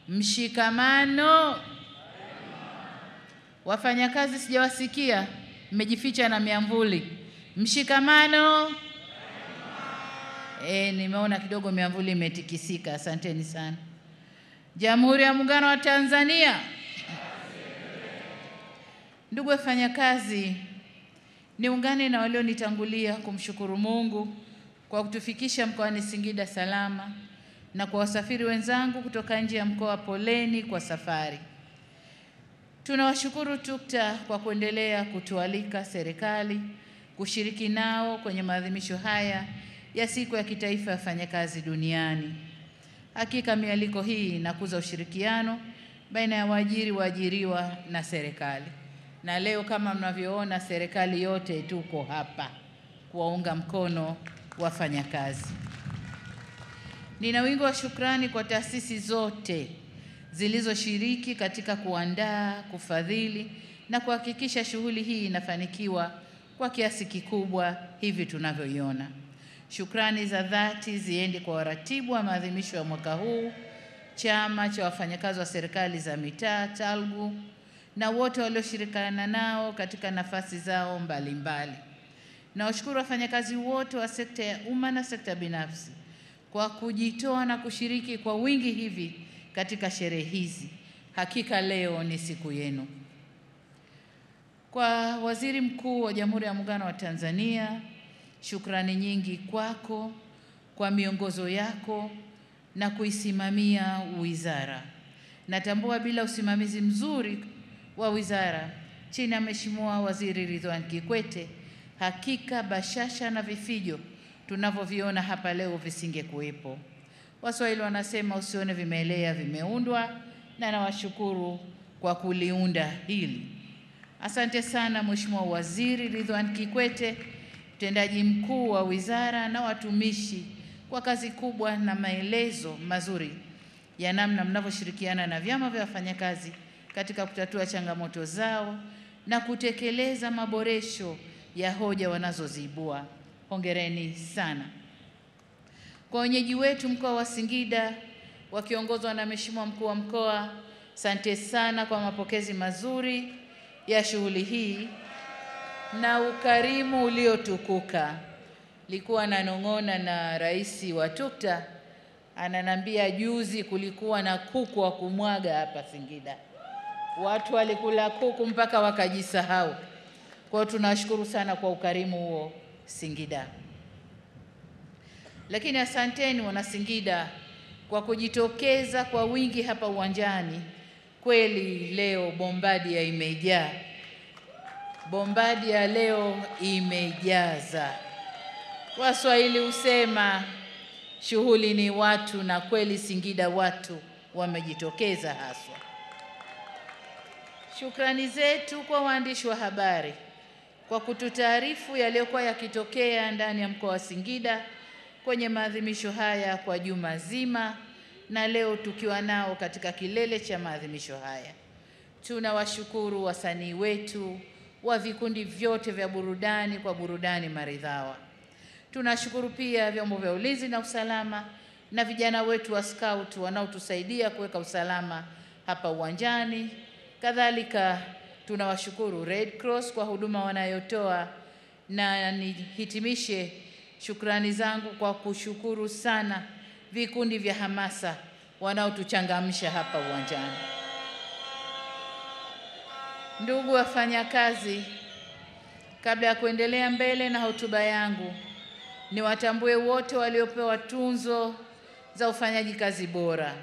Mshikamano. Wafanyakazi sijawasikia, mmejificha na miamvuli. Mshikamano. Nimeona kidogo miamvuli imetikisika. Asanteni sana. Jamhuri ya Muungano wa Tanzania. Ndugu wafanyakazi, niungane na walionitangulia kumshukuru Mungu kwa kutufikisha mkoani Singida salama, na kwa wasafiri wenzangu kutoka nje ya mkoa, poleni kwa safari. Tunawashukuru TUCTA kwa kuendelea kutualika serikali kushiriki nao kwenye maadhimisho haya ya siku ya kitaifa ya wafanyakazi duniani. Hakika mialiko hii inakuza ushirikiano baina ya waajiriwa na serikali. Na leo kama mnavyoona, serikali yote tuko hapa kuwaunga mkono wafanyakazi. Nina wingi wa shukrani kwa taasisi zote zilizoshiriki katika kuandaa, kufadhili na kuhakikisha shughuli hii inafanikiwa kwa kiasi kikubwa hivi tunavyoiona. Shukrani za dhati ziende kwa waratibu wa maadhimisho ya mwaka huu, Chama cha Wafanyakazi wa Serikali za Mitaa TALGU, na wote walioshirikiana nao katika nafasi zao mbalimbali. Na washukuru wafanyakazi wote wa sekta ya umma na sekta binafsi kwa kujitoa na kushiriki kwa wingi hivi katika sherehe hizi. Hakika leo ni siku yenu. Kwa Waziri Mkuu wa Jamhuri ya Muungano wa Tanzania, shukrani nyingi kwako kwa miongozo yako na kuisimamia wizara. Natambua bila usimamizi mzuri wa wizara chini ya Mheshimiwa Waziri Ridhiwani Kikwete, hakika bashasha na vifijo tunavyoviona hapa leo visingekuwepo. Waswahili wanasema usione vimelea vimeundwa, na nawashukuru kwa kuliunda hili. Asante sana Mheshimiwa Waziri Ridhiwani Kikwete, mtendaji mkuu wa wizara na watumishi, kwa kazi kubwa na maelezo mazuri ya namna mnavyoshirikiana na vyama vya wafanyakazi katika kutatua changamoto zao na kutekeleza maboresho ya hoja wanazoziibua. Hongereni sana. Kwa wenyeji wetu mkoa wa Singida wakiongozwa na Mheshimiwa Mkuu wa Mkoa, asante sana kwa mapokezi mazuri ya shughuli hii na ukarimu uliotukuka. Likuwa nanong'ona na rais wa TUCTA, ananambia juzi kulikuwa na kuku wa kumwaga hapa Singida. Watu walikula kuku mpaka wakajisahau. Kwa hiyo tunashukuru sana kwa ukarimu huo Singida. Lakini asanteni wana Singida kwa kujitokeza kwa wingi hapa uwanjani. Kweli leo Bombadia imejaa. Bombadia leo imejaza. Waswahili husema shughuli ni watu, na kweli Singida watu wamejitokeza haswa. Shukrani zetu kwa waandishi wa habari kwa kututaarifu yaliyokuwa yakitokea ndani ya mkoa wa Singida kwenye maadhimisho haya kwa juma zima, na leo tukiwa nao katika kilele cha maadhimisho haya. Tunawashukuru wasanii wetu wa vikundi vyote vya burudani kwa burudani maridhawa. Tunashukuru pia vyombo vya ulinzi na usalama na vijana wetu wa scout wanaotusaidia kuweka usalama hapa uwanjani. Kadhalika tunawashukuru Red Cross kwa huduma wanayotoa, na nihitimishe shukrani zangu kwa kushukuru sana vikundi vya hamasa wanaotuchangamsha hapa uwanjani. Ndugu wafanyakazi, kabla ya kuendelea mbele na hotuba yangu, niwatambue wote waliopewa tunzo za ufanyaji kazi bora.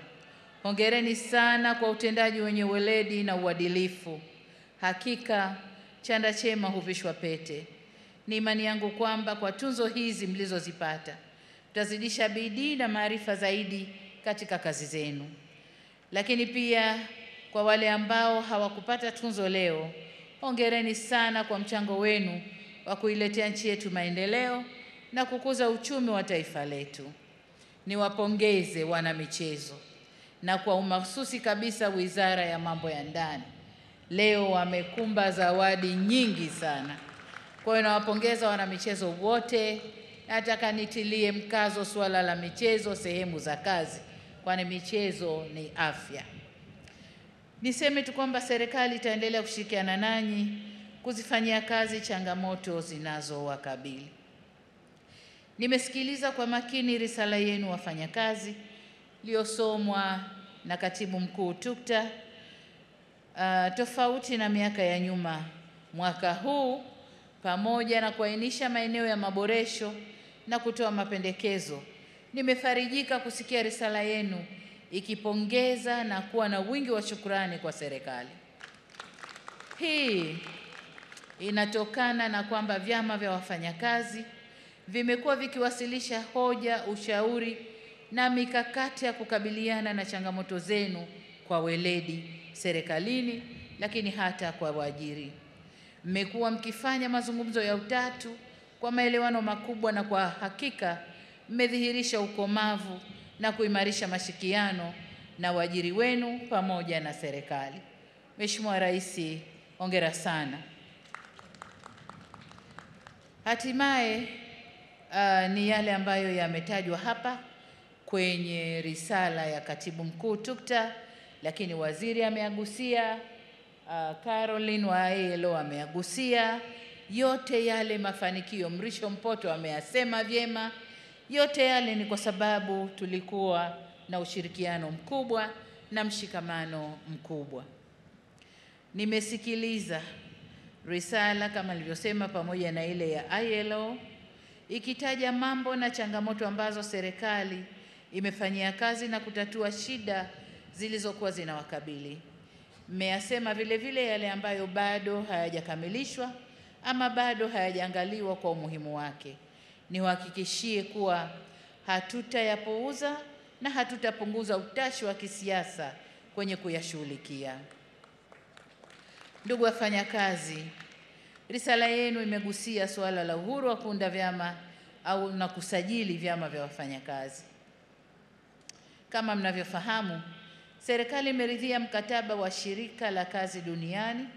Hongereni sana kwa utendaji wenye weledi na uadilifu. Hakika chanda chema huvishwa pete. Ni imani yangu kwamba kwa tunzo hizi mlizozipata, mtazidisha bidii na maarifa zaidi katika kazi zenu. Lakini pia kwa wale ambao hawakupata tunzo leo, hongereni sana kwa mchango wenu wa kuiletea nchi yetu maendeleo na kukuza uchumi wa taifa letu. Niwapongeze wana michezo, na kwa umahususi kabisa Wizara ya Mambo ya Ndani. Leo wamekumba zawadi nyingi sana. Kwa hiyo nawapongeza wana michezo wote. Nataka nitilie mkazo suala la michezo sehemu za kazi. kwani michezo ni afya. Niseme tu kwamba serikali itaendelea kushirikiana nanyi kuzifanyia kazi changamoto zinazowakabili. Nimesikiliza kwa makini risala yenu wafanyakazi iliyosomwa na Katibu Mkuu TUCTA. Tofauti na miaka ya nyuma, mwaka huu pamoja na kuainisha maeneo ya maboresho na kutoa mapendekezo, nimefarijika kusikia risala yenu ikipongeza na kuwa na wingi wa shukrani kwa serikali. Hii inatokana na kwamba vyama vya wafanyakazi vimekuwa vikiwasilisha hoja, ushauri na mikakati ya kukabiliana na changamoto zenu kwa weledi serikalini, lakini hata kwa waajiri. Mmekuwa mkifanya mazungumzo ya utatu kwa maelewano makubwa, na kwa hakika mmedhihirisha ukomavu na kuimarisha mashirikiano na waajiri wenu pamoja na serikali. Mheshimiwa Rais, hongera sana. Hatimaye ni yale ambayo yametajwa hapa kwenye risala ya Katibu Mkuu TUCTA, lakini waziri ameagusia, Caroline wa ILO ameagusia yote yale mafanikio. Mrisho Mpoto ameyasema vyema. Yote yale ni kwa sababu tulikuwa na ushirikiano mkubwa na mshikamano mkubwa. Nimesikiliza risala kama nilivyosema, pamoja na ile ya ILO ikitaja mambo na changamoto ambazo serikali imefanyia kazi na kutatua shida zilizokuwa zinawakabili. Mmeyasema vile vile yale ambayo bado hayajakamilishwa ama bado hayajaangaliwa kwa umuhimu wake. Niwahakikishie kuwa hatutayapuuza na hatutapunguza utashi wa kisiasa kwenye kuyashughulikia. Ndugu wafanyakazi, risala yenu imegusia suala la uhuru wa kuunda vyama au na kusajili vyama vya wafanyakazi. Kama mnavyofahamu, serikali imeridhia mkataba wa Shirika la Kazi Duniani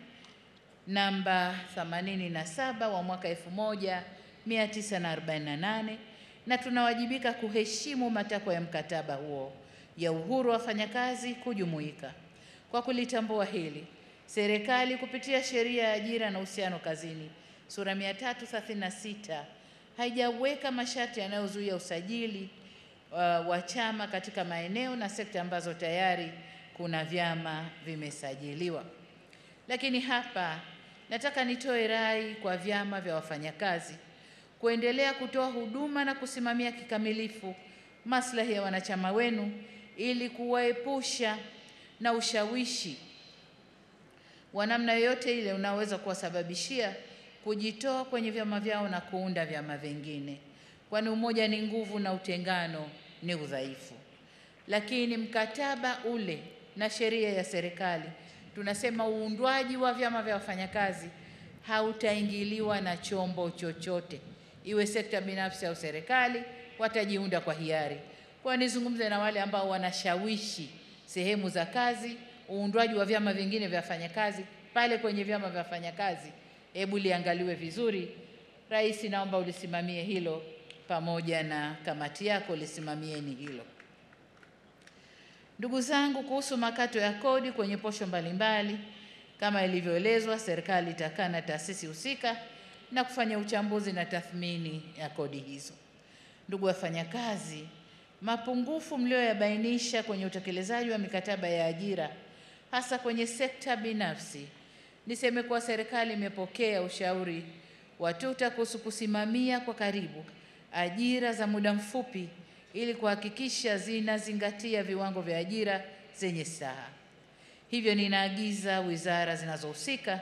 namba 87 wa mwaka 1948, na tunawajibika kuheshimu matakwa ya mkataba huo ya uhuru wa wafanyakazi kujumuika. Kwa kulitambua hili, serikali kupitia Sheria ya Ajira na Uhusiano Kazini sura 336 haijaweka masharti yanayozuia usajili wa chama katika maeneo na sekta ambazo tayari kuna vyama vimesajiliwa. Lakini hapa nataka nitoe rai kwa vyama vya wafanyakazi kuendelea kutoa huduma na kusimamia kikamilifu maslahi ya wanachama wenu ili kuwaepusha na ushawishi wa namna yoyote ile unaweza kuwasababishia kujitoa kwenye vyama vyao na kuunda vyama vingine, kwani umoja ni nguvu na utengano ni udhaifu. Lakini mkataba ule na sheria ya serikali tunasema uundwaji wa vyama vya wafanyakazi hautaingiliwa na chombo chochote, iwe sekta binafsi au serikali, watajiunda kwa hiari. Kwa nizungumze na wale ambao wanashawishi sehemu za kazi uundwaji wa vyama vingine vya wafanyakazi pale kwenye vyama vya wafanyakazi, hebu liangaliwe vizuri. Rais, naomba ulisimamie hilo pamoja na kamati yako, lisimamieni hilo. Ndugu zangu, kuhusu makato ya kodi kwenye posho mbalimbali, kama ilivyoelezwa, serikali itakaa na taasisi husika na kufanya uchambuzi na tathmini ya kodi hizo. Ndugu wafanyakazi, mapungufu mlioyabainisha kwenye utekelezaji wa mikataba ya ajira hasa kwenye sekta binafsi, niseme kuwa serikali imepokea ushauri wa TUCTA kuhusu kusimamia kwa karibu ajira za muda mfupi ili kuhakikisha zinazingatia viwango vya ajira zenye staha. Hivyo ninaagiza wizara zinazohusika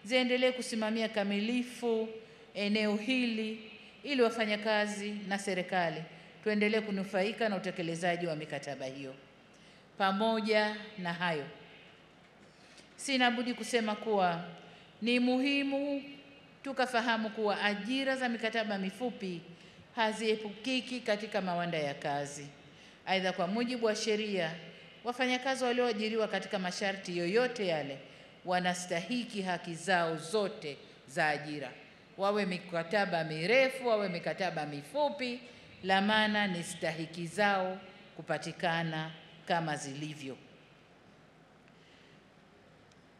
ziendelee kusimamia kamilifu eneo hili ili wafanyakazi na serikali tuendelee kunufaika na utekelezaji wa mikataba hiyo. Pamoja na hayo, sina budi kusema kuwa ni muhimu tukafahamu kuwa ajira za mikataba mifupi haziepukiki katika mawanda ya kazi. Aidha, kwa mujibu wa sheria, wafanyakazi walioajiriwa katika masharti yoyote yale wanastahiki haki zao zote za ajira, wawe mikataba mirefu, wawe mikataba mifupi. La maana ni stahiki zao kupatikana kama zilivyo.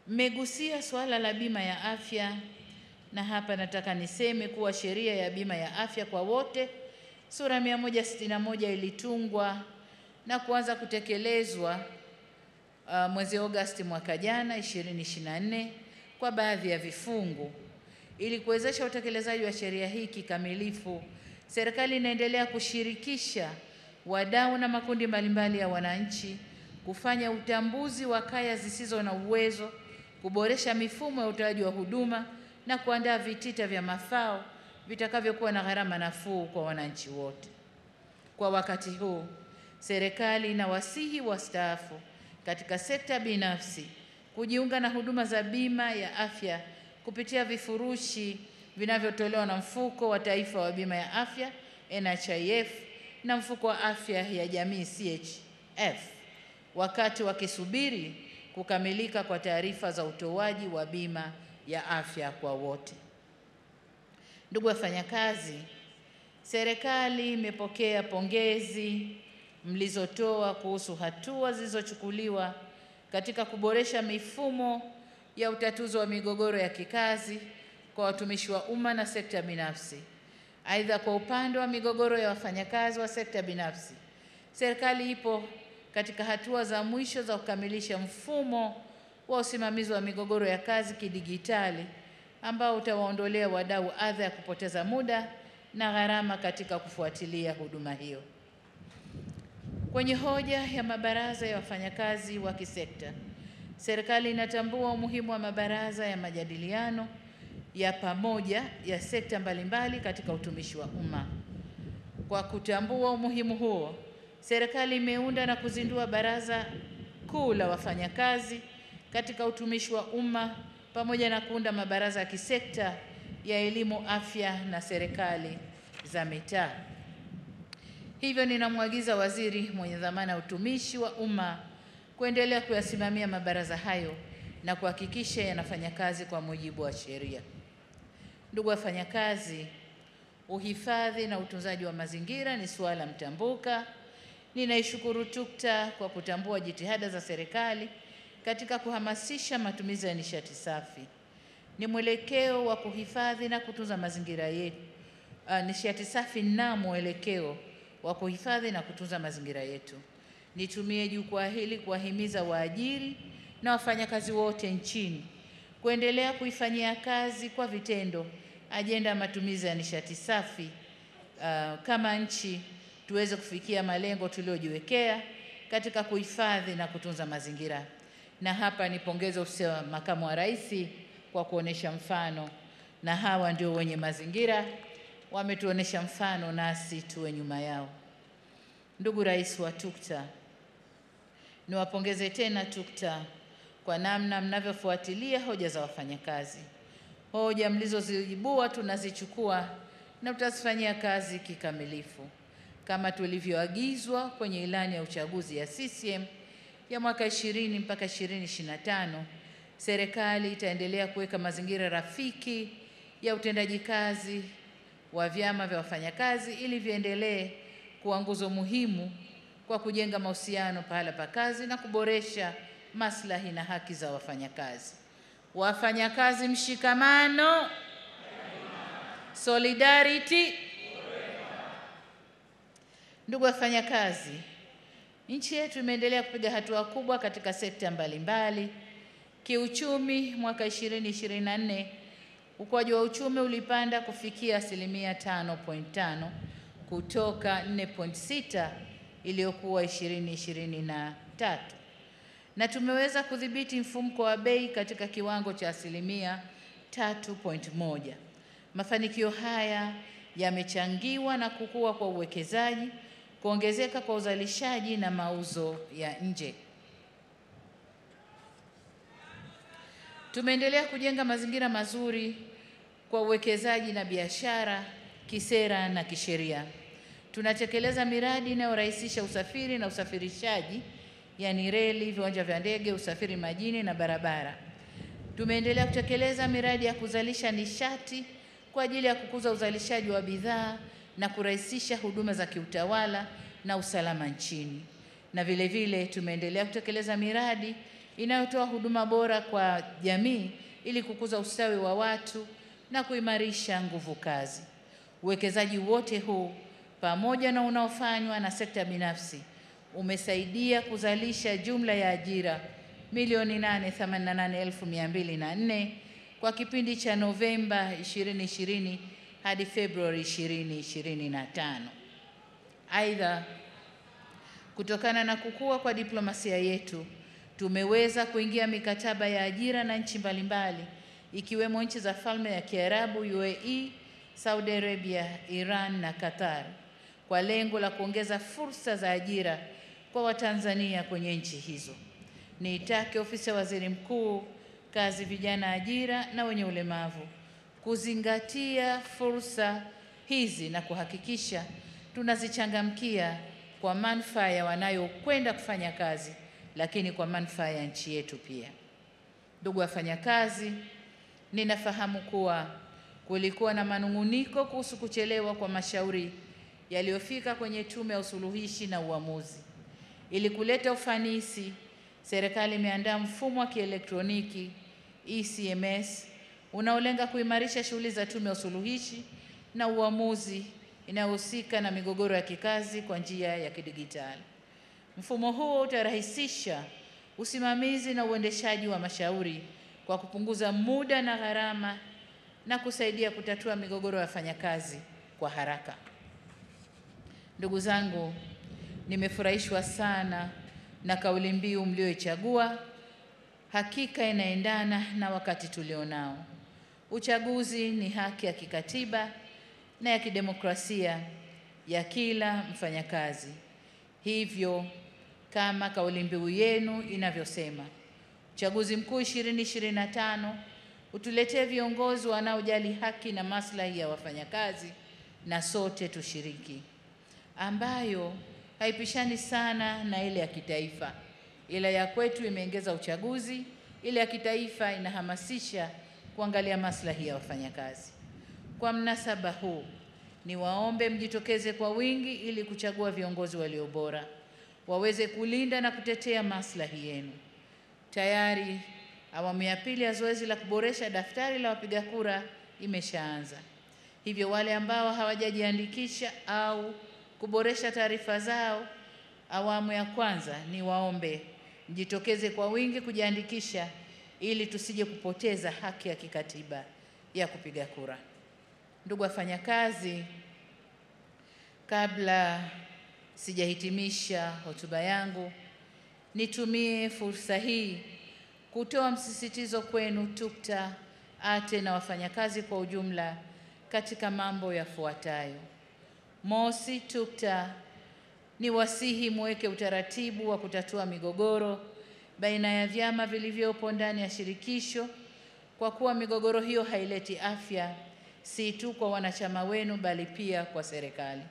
Mmegusia suala la bima ya afya, na hapa nataka niseme kuwa sheria ya bima ya afya kwa wote sura 161 ilitungwa na kuanza kutekelezwa mwezi Agosti mwaka jana 2024 kwa baadhi ya vifungu. Ili kuwezesha utekelezaji wa sheria hii kikamilifu, serikali inaendelea kushirikisha wadau na makundi mbalimbali ya wananchi, kufanya utambuzi wa kaya zisizo na uwezo, kuboresha mifumo ya utoaji wa huduma na kuandaa vitita vya mafao vitakavyokuwa na gharama nafuu kwa wananchi wote. Kwa wakati huu, serikali inawasihi wastaafu katika sekta binafsi kujiunga na huduma za bima ya afya kupitia vifurushi vinavyotolewa na Mfuko wa Taifa wa Bima ya Afya NHIF na Mfuko wa Afya ya Jamii CHF, wakati wakisubiri kukamilika kwa taarifa za utoaji wa bima ya afya kwa wote. Ndugu wafanyakazi, serikali imepokea pongezi mlizotoa kuhusu hatua zilizochukuliwa katika kuboresha mifumo ya utatuzi wa migogoro ya kikazi kwa watumishi wa umma na sekta binafsi. Aidha, kwa upande wa migogoro ya wafanyakazi wa sekta binafsi, serikali ipo katika hatua za mwisho za kukamilisha mfumo wa usimamizi wa migogoro ya kazi kidigitali ambao utawaondolea wadau adha ya kupoteza muda na gharama katika kufuatilia huduma hiyo. Kwenye hoja ya mabaraza ya wafanyakazi wa kisekta, serikali inatambua umuhimu wa mabaraza ya majadiliano ya pamoja ya sekta mbalimbali katika utumishi wa umma. Kwa kutambua umuhimu huo, serikali imeunda na kuzindua Baraza Kuu la Wafanyakazi katika utumishi wa umma pamoja na kuunda mabaraza ya kisekta ya elimu, afya na serikali za mitaa. Hivyo ninamwagiza waziri mwenye dhamana ya utumishi wa umma kuendelea kuyasimamia mabaraza hayo na kuhakikisha yanafanya kazi kwa mujibu wa sheria. Ndugu wafanyakazi, uhifadhi na utunzaji wa mazingira ni suala mtambuka. Ninaishukuru TUCTA kwa kutambua jitihada za serikali katika kuhamasisha matumizi ya nishati safi. Ni mwelekeo wa kuhifadhi na kutunza mazingira yetu. Nishati safi na mwelekeo wa kuhifadhi na kutunza mazingira yetu. Nitumie jukwaa hili kuwahimiza waajiri na wafanyakazi wote nchini kuendelea kuifanyia kazi kwa vitendo ajenda ya matumizi ya nishati safi, kama nchi tuweze kufikia malengo tuliyojiwekea katika kuhifadhi na kutunza mazingira. Na hapa nipongeze ofisi ya Makamu wa Rais kwa kuonesha mfano, na hawa ndio wenye mazingira, wametuonesha mfano nasi tuwe nyuma yao. Ndugu Rais wa TUCTA, niwapongeze tena TUCTA kwa namna mnavyofuatilia hoja za wafanyakazi. Hoja mlizoziibua tunazichukua na tutazifanyia kazi kikamilifu. Kama tulivyoagizwa kwenye ilani ya uchaguzi ya CCM ya mwaka 20 mpaka 2025, serikali itaendelea kuweka mazingira rafiki ya utendaji kazi wa vyama vya wafanyakazi ili viendelee kuwa nguzo muhimu kwa kujenga mahusiano pahala pa kazi na kuboresha maslahi na haki za wafanyakazi. Wafanyakazi mshikamano, solidarity. Ndugu wafanyakazi, nchi yetu imeendelea kupiga hatua kubwa katika sekta mbalimbali. Kiuchumi, mwaka 2024 ukuaji wa uchumi ulipanda kufikia 5.5% kutoka 4.6 iliyokuwa 2023, na tumeweza kudhibiti mfumuko wa bei katika kiwango cha 3.1. Mafanikio haya yamechangiwa na kukua kwa uwekezaji, kuongezeka kwa uzalishaji na mauzo ya nje. Tumeendelea kujenga mazingira mazuri kwa uwekezaji na biashara kisera na kisheria. Tunatekeleza miradi inayorahisisha usafiri na usafirishaji, yani reli, viwanja vya ndege, usafiri majini na barabara. Tumeendelea kutekeleza miradi ya kuzalisha nishati kwa ajili ya kukuza uzalishaji wa bidhaa na kurahisisha huduma za kiutawala na usalama nchini. na vile vile tumeendelea kutekeleza miradi inayotoa huduma bora kwa jamii ili kukuza ustawi wa watu na kuimarisha nguvu kazi. Uwekezaji wote huu pamoja na unaofanywa na sekta binafsi umesaidia kuzalisha jumla ya ajira 888,204 kwa kipindi cha Novemba 2020 hadi Februari 2025. Aidha, kutokana na kukua kwa diplomasia yetu, tumeweza kuingia mikataba ya ajira na nchi mbalimbali ikiwemo nchi za Falme ya Kiarabu UAE, Saudi Arabia, Iran na Qatar kwa lengo la kuongeza fursa za ajira kwa Watanzania kwenye nchi hizo. Niitake Ofisi ya Waziri Mkuu, Kazi, Vijana, Ajira na Wenye Ulemavu kuzingatia fursa hizi na kuhakikisha tunazichangamkia kwa manufaa ya wanayokwenda kufanya kazi, lakini kwa manufaa ya nchi yetu pia. Ndugu wafanyakazi, ninafahamu kuwa kulikuwa na manung'uniko kuhusu kuchelewa kwa mashauri yaliyofika kwenye Tume ya Usuluhishi na Uamuzi. Ili kuleta ufanisi, serikali imeandaa mfumo wa kielektroniki ECMS unaolenga kuimarisha shughuli za Tume ya Usuluhishi na Uamuzi inayohusika na migogoro ya kikazi kwa njia ya kidigitali. Mfumo huo utarahisisha usimamizi na uendeshaji wa mashauri kwa kupunguza muda na gharama na kusaidia kutatua migogoro ya wafanyakazi kwa haraka. Ndugu zangu, nimefurahishwa sana na kauli mbiu mlioichagua. Hakika inaendana na wakati tulionao. Uchaguzi ni haki ya kikatiba na ya kidemokrasia ya kila mfanyakazi. Hivyo, kama kauli mbiu yenu inavyosema, uchaguzi mkuu 2025 utuletee viongozi wanaojali haki na maslahi ya wafanyakazi na sote tushiriki, ambayo haipishani sana na ile ya kitaifa, ila ya kwetu imeongeza uchaguzi, ile ya kitaifa inahamasisha kuangalia maslahi ya wafanyakazi. Kwa mnasaba huu, niwaombe mjitokeze kwa wingi ili kuchagua viongozi walio bora, waweze kulinda na kutetea maslahi yenu. Tayari awamu ya pili ya zoezi la kuboresha daftari la wapiga kura imeshaanza. Hivyo wale ambao hawajajiandikisha au kuboresha taarifa zao awamu ya kwanza, niwaombe mjitokeze kwa wingi kujiandikisha ili tusije kupoteza haki ya kikatiba ya kupiga kura. Ndugu wafanyakazi, kabla sijahitimisha hotuba yangu, nitumie fursa hii kutoa msisitizo kwenu TUCTA, ATE na wafanyakazi kwa ujumla katika mambo yafuatayo. Mosi, TUCTA ni wasihi muweke utaratibu wa kutatua migogoro baina ya vyama vilivyopo ndani ya shirikisho, kwa kuwa migogoro hiyo haileti afya si tu kwa wanachama wenu bali pia kwa serikali,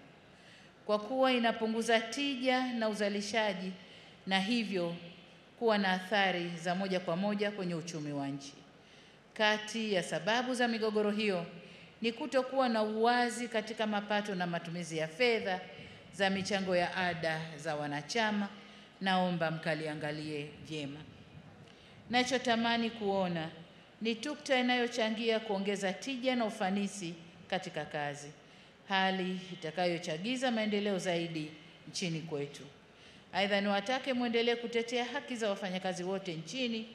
kwa kuwa inapunguza tija na uzalishaji na hivyo kuwa na athari za moja kwa moja kwenye uchumi wa nchi. Kati ya sababu za migogoro hiyo ni kutokuwa na uwazi katika mapato na matumizi ya fedha za michango ya ada za wanachama. Naomba mkaliangalie vyema. Nachotamani kuona ni TUCTA inayochangia kuongeza tija na ufanisi katika kazi, hali itakayochagiza maendeleo zaidi nchini kwetu. Aidha, niwatake muendelee kutetea haki za wafanyakazi wote nchini,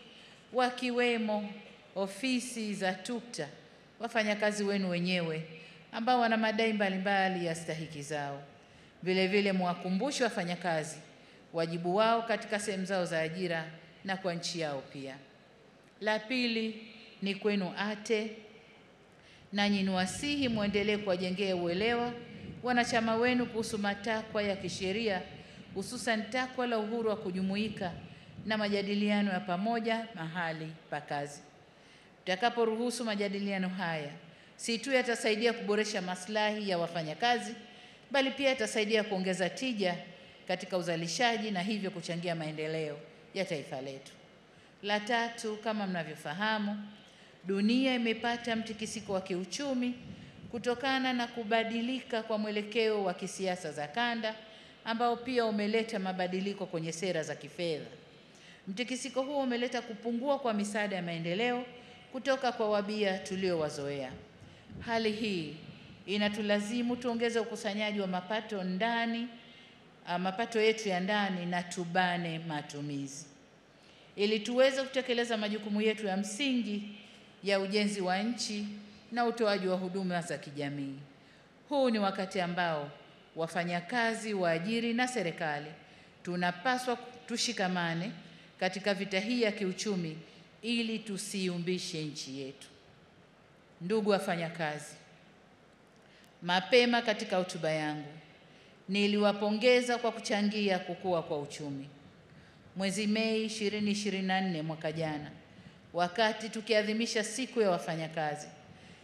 wakiwemo ofisi za TUCTA, wafanyakazi wenu wenyewe ambao wana madai mbalimbali ya stahiki zao. Vile vile mwakumbushe wafanyakazi wajibu wao katika sehemu zao za ajira na kwa nchi yao pia. La pili ni kwenu ATE, nanyi niwasihi muendelee kuwajengea uelewa wanachama wenu kuhusu matakwa ya kisheria, hususan takwa la uhuru wa kujumuika na majadiliano ya pamoja mahali pa kazi. Tutakaporuhusu majadiliano haya, si tu yatasaidia kuboresha maslahi ya wafanyakazi, bali pia yatasaidia kuongeza tija katika uzalishaji na hivyo kuchangia maendeleo ya taifa letu. La tatu, kama mnavyofahamu, dunia imepata mtikisiko wa kiuchumi kutokana na kubadilika kwa mwelekeo wa kisiasa za kanda ambao pia umeleta mabadiliko kwenye sera za kifedha. Mtikisiko huo umeleta kupungua kwa misaada ya maendeleo kutoka kwa wabia tuliowazoea. Hali hii inatulazimu tuongeze ukusanyaji wa mapato yetu ya ndani na tubane matumizi ili tuweze kutekeleza majukumu yetu ya msingi ya ujenzi wa nchi na utoaji wa huduma za kijamii. Huu ni wakati ambao wafanyakazi, waajiri na serikali tunapaswa tushikamane katika vita hii ya kiuchumi ili tusiumbishe nchi yetu. Ndugu wafanyakazi, mapema katika hotuba yangu niliwapongeza kwa kuchangia kukua kwa uchumi. Mwezi Mei 2024 mwaka jana, wakati tukiadhimisha siku ya wafanyakazi,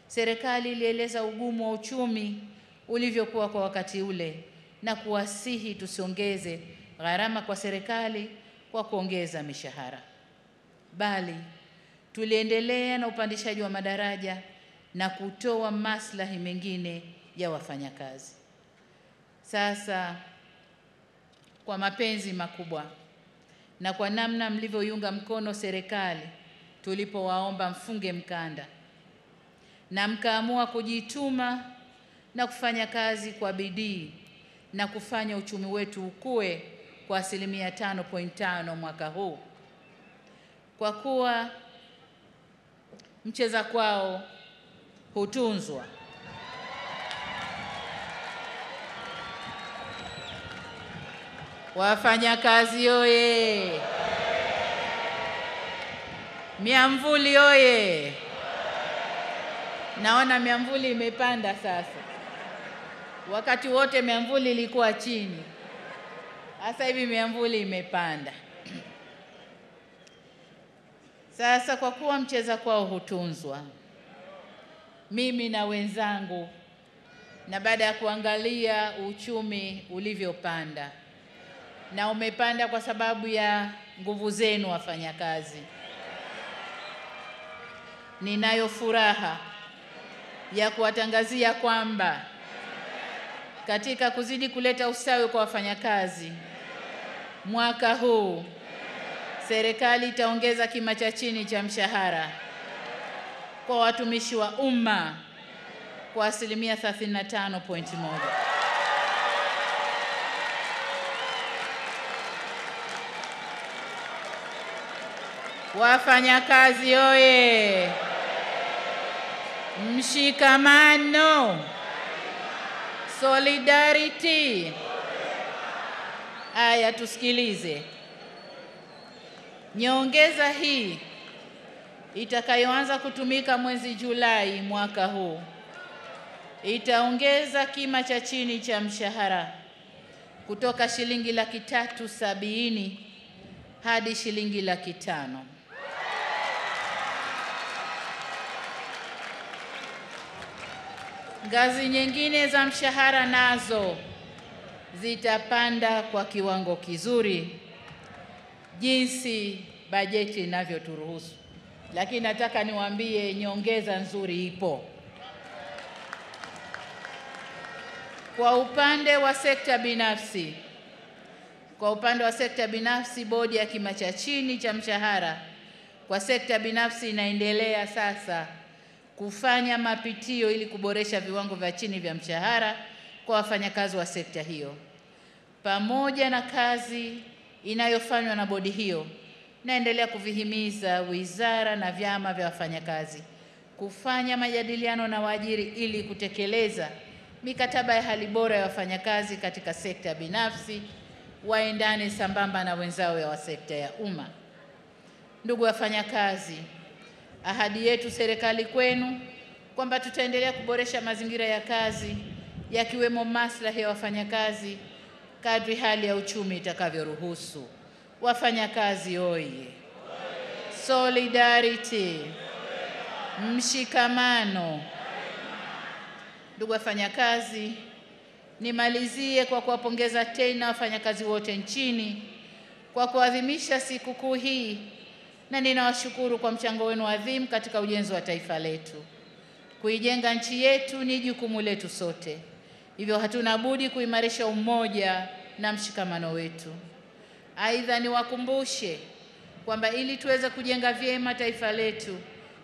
serikali ilieleza ugumu wa uchumi ulivyokuwa kwa wakati ule na kuwasihi tusiongeze gharama kwa serikali kwa kuongeza mishahara, bali tuliendelea na upandishaji wa madaraja na kutoa maslahi mengine ya wafanyakazi. Sasa kwa mapenzi makubwa na kwa namna mlivyoiunga mkono serikali tulipowaomba mfunge mkanda na mkaamua kujituma na kufanya kazi kwa bidii na kufanya uchumi wetu ukue kwa 5.5% mwaka huu, kwa kuwa mcheza kwao hutunzwa. Wafanyakazi oye! Miamvuli oye! Naona miamvuli imepanda sasa. Wakati wote miamvuli ilikuwa chini. Sasa hivi miamvuli imepanda. Sasa kwa kuwa mcheza kwao hutunzwa, mimi na wenzangu, na baada ya kuangalia uchumi ulivyopanda, na umepanda kwa sababu ya nguvu zenu wafanyakazi, ninayo furaha ya kuwatangazia kwamba katika kuzidi kuleta ustawi kwa wafanyakazi, mwaka huu serikali itaongeza kima cha chini cha mshahara kwa watumishi wa umma kwa 35.1%. Wafanyakazi oye! Mshikamano, solidarity. Aya, tusikilize. Nyongeza hii itakayoanza kutumika mwezi Julai mwaka huu itaongeza kima cha chini cha mshahara kutoka shilingi 370,000 hadi shilingi 500,000. Ngazi nyingine za mshahara nazo zitapanda kwa kiwango kizuri jinsi bajeti inavyoturuhusu. Lakini nataka niwaambie nyongeza nzuri ipo. Kwa upande wa sekta binafsi, bodi ya kima cha chini cha mshahara kwa sekta binafsi inaendelea sasa kufanya mapitio ili kuboresha viwango vya chini vya mshahara kwa wafanyakazi wa sekta hiyo. Pamoja na kazi inayofanywa na bodi hiyo, naendelea kuvihimiza wizara na vyama vya wafanyakazi kufanya majadiliano na waajiri ili kutekeleza mikataba ya hali bora ya wafanyakazi katika sekta binafsi, waendane sambamba na wenzao wa sekta ya umma. Ndugu wafanyakazi, ahadi yetu serikali kwenu kwamba tutaendelea kuboresha mazingira ya kazi yakiwemo maslahi ya wafanyakazi kadri hali ya uchumi itakavyoruhusu. Wafanyakazi oye! Solidarity, mshikamano. Ndugu wafanyakazi, nimalizie kwa kuwapongeza tena wafanyakazi wote nchini kwa kuadhimisha sikukuu hii, na ninawashukuru kwa mchango wenu adhimu katika ujenzi wa taifa letu. Kuijenga nchi yetu ni jukumu letu sote. Hivyo hatuna budi kuimarisha umoja na mshikamano wetu. Aidha, niwakumbushe kwamba ili tuweze kujenga vyema taifa letu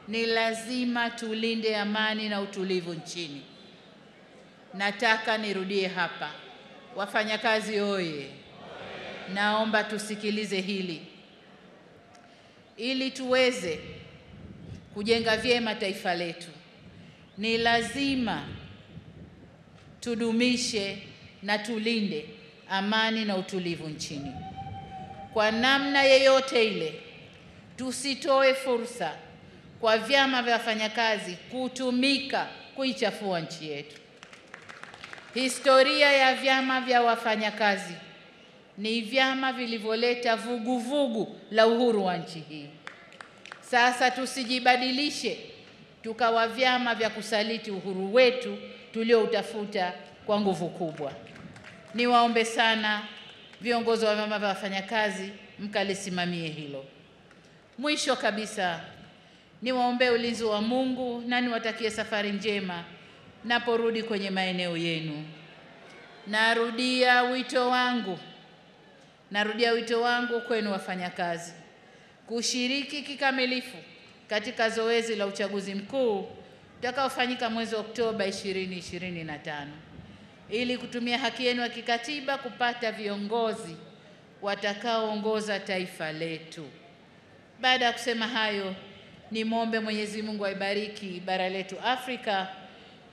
ni lazima tulinde amani na utulivu nchini. Nataka nirudie hapa. Wafanyakazi oye! Naomba tusikilize hili. Ili tuweze kujenga vyema taifa letu ni lazima tudumishe na tulinde amani na utulivu nchini. Kwa namna yeyote ile, tusitoe fursa kwa vyama vya wafanyakazi kutumika kuichafua nchi yetu. Historia ya vyama vya wafanyakazi ni vyama vilivyoleta vuguvugu la uhuru wa nchi hii. Sasa tusijibadilishe tukawa vyama vya kusaliti uhuru wetu tulioutafuta kwa nguvu kubwa. Niwaombe sana viongozi wa vyama vya wafanyakazi mkalisimamie hilo. Mwisho kabisa, niwaombe ulinzi wa Mungu na niwatakie safari njema naporudi kwenye maeneo yenu. Narudia wito wangu kwenu wafanyakazi kushiriki kikamilifu katika zoezi la uchaguzi mkuu utakaofanyika mwezi Oktoba 2025 ili kutumia haki yenu ya kikatiba kupata viongozi watakaoongoza taifa letu. Baada ya kusema hayo, nimwombe Mwenyezi Mungu aibariki bara letu Afrika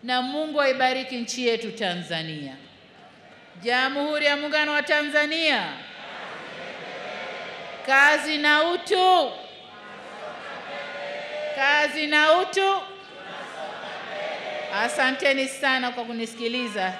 na Mungu aibariki nchi yetu Tanzania. Jamhuri ya Muungano wa Tanzania. Kazi na utu. Kazi na utu. Asanteni sana kwa kunisikiliza.